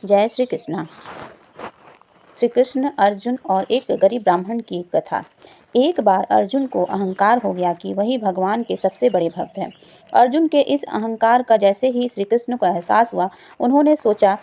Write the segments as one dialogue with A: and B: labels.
A: जय श्री कृष्णा। श्री कृष्ण, अर्जुन और एक गरीब ब्राह्मण की कथा। एक बार अर्जुन को अहंकार हो गया कि वही भगवान के सबसे बड़े भक्त हैं। अर्जुन के इस अहंकार का जैसे ही श्री कृष्ण को एहसास हुआ, उन्होंने सोचा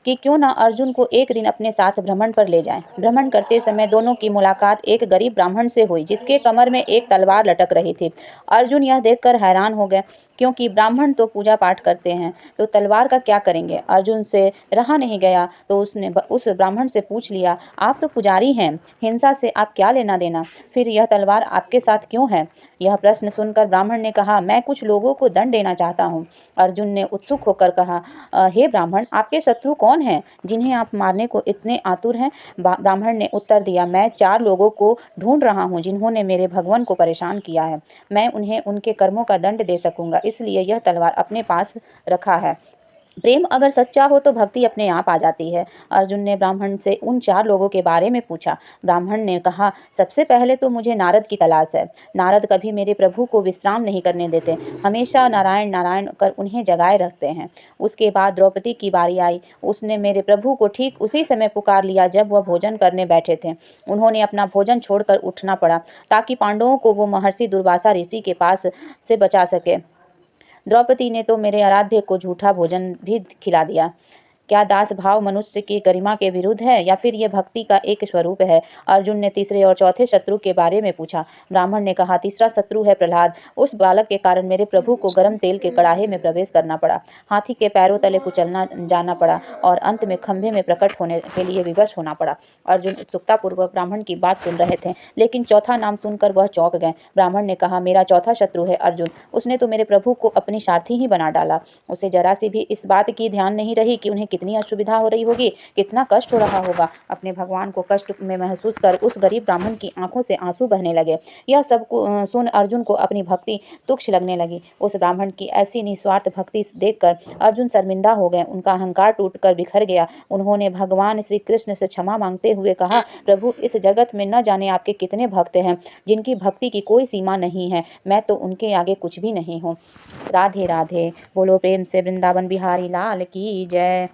A: कि क्यों ना अर्जुन को एक दिन अपने साथ भ्रमण पर ले जाएं। भ्रमण करते समय दोनों की मुलाकात एक गरीब ब्राह्मण से हुई, जिसके कमर में एक तलवार लटक रही थी। अर्जुन यह देखकर हैरान हो गए, क्योंकि ब्राह्मण तो पूजा पाठ करते हैं, तो तलवार का क्या करेंगे। अर्जुन से रहा नहीं गया, तो उसने उस ब्राह्मण से पूछ लिया, आप तो पुजारी हैं, हिंसा से आप क्या लेना देना, फिर यह तलवार आपके साथ क्यों है। यह प्रश्न सुनकर ब्राह्मण ने कहा, मैं कुछ लोगों को दंड देना चाहता हूँ। अर्जुन ने उत्सुक होकर कहा, हे ब्राह्मण, आपके शत्रु कौन हैं जिन्हें आप मारने को इतने आतुर हैं। ब्राह्मण ने उत्तर दिया, मैं 4 लोगों को ढूंढ रहा हूँ जिन्होंने मेरे भगवान को परेशान किया है। मैं उन्हें उनके कर्मों का दंड दे सकूंगा, इसलिए यह तलवार अपने पास रखा है। प्रेम अगर सच्चा हो तो भक्ति अपने आप आ जाती है। अर्जुन ने ब्राह्मण से उन 4 लोगों के बारे में पूछा। ब्राह्मण ने कहा, सबसे पहले तो मुझे नारद की तलाश है। नारद कभी मेरे प्रभु को विश्राम नहीं करने देते, हमेशा नारायण नारायण कर उन्हें जगाए रखते हैं। उसके बाद द्रौपदी की बारी आई। उसने मेरे प्रभु को ठीक उसी समय पुकार लिया जब वह भोजन करने बैठे थे। उन्होंने अपना भोजन छोड़कर उठना पड़ा, ताकि पांडवों को वो महर्षि दुर्वासा ऋषि के पास से बचा सके। द्रौपदी ने तो मेरे आराध्य को झूठा भोजन भी खिला दिया। क्या दास भाव मनुष्य की गरिमा के विरुद्ध है, या फिर यह भक्ति का एक स्वरूप है। अर्जुन ने तीसरे और चौथे शत्रु के बारे में पूछा। ब्राह्मण ने कहा, तीसरा शत्रु है प्रहलाद। उस बालक के कारण मेरे प्रभु को गर्म तेल के कड़ाहे में प्रवेश करना पड़ा, हाथी के पैरों तले कुचलना जाना पड़ा, और अंत में खंभे में प्रकट होने के लिए विवश होना पड़ा। अर्जुन उत्सुकतापूर्वक ब्राह्मण की बात सुन रहे थे, लेकिन चौथा नाम सुनकर वह चौंक गए। ब्राह्मण ने कहा, मेरा चौथा शत्रु है अर्जुन। उसने तो मेरे प्रभु को अपनी सारथी ही बना डाला। उसे जरा सी भी इस बात की ध्यान नहीं रही कि उन्हें कितनी असुविधा हो रही होगी, कितना कष्ट हो रहा होगा। अपने भगवान को कष्ट में महसूस कर उस गरीब ब्राह्मण की आंखों से आंसू बहने लगे। यह सब सुन अर्जुन को अपनी भक्ति तुच्छ लगने लगी। उस ब्राह्मण की ऐसी निस्वार्थ भक्ति देखकर अर्जुन शर्मिंदा हो गए। उनका अहंकार टूटकर बिखर गया। उन्होंने भगवान श्री कृष्ण से क्षमा मांगते हुए कहा, प्रभु, इस जगत में न जाने आपके कितने भक्त हैं जिनकी भक्ति की कोई सीमा नहीं है। मैं तो उनके आगे कुछ भी नहीं हूँ। राधे राधे। बोलो प्रेम से वृंदावन बिहारी लाल की जय।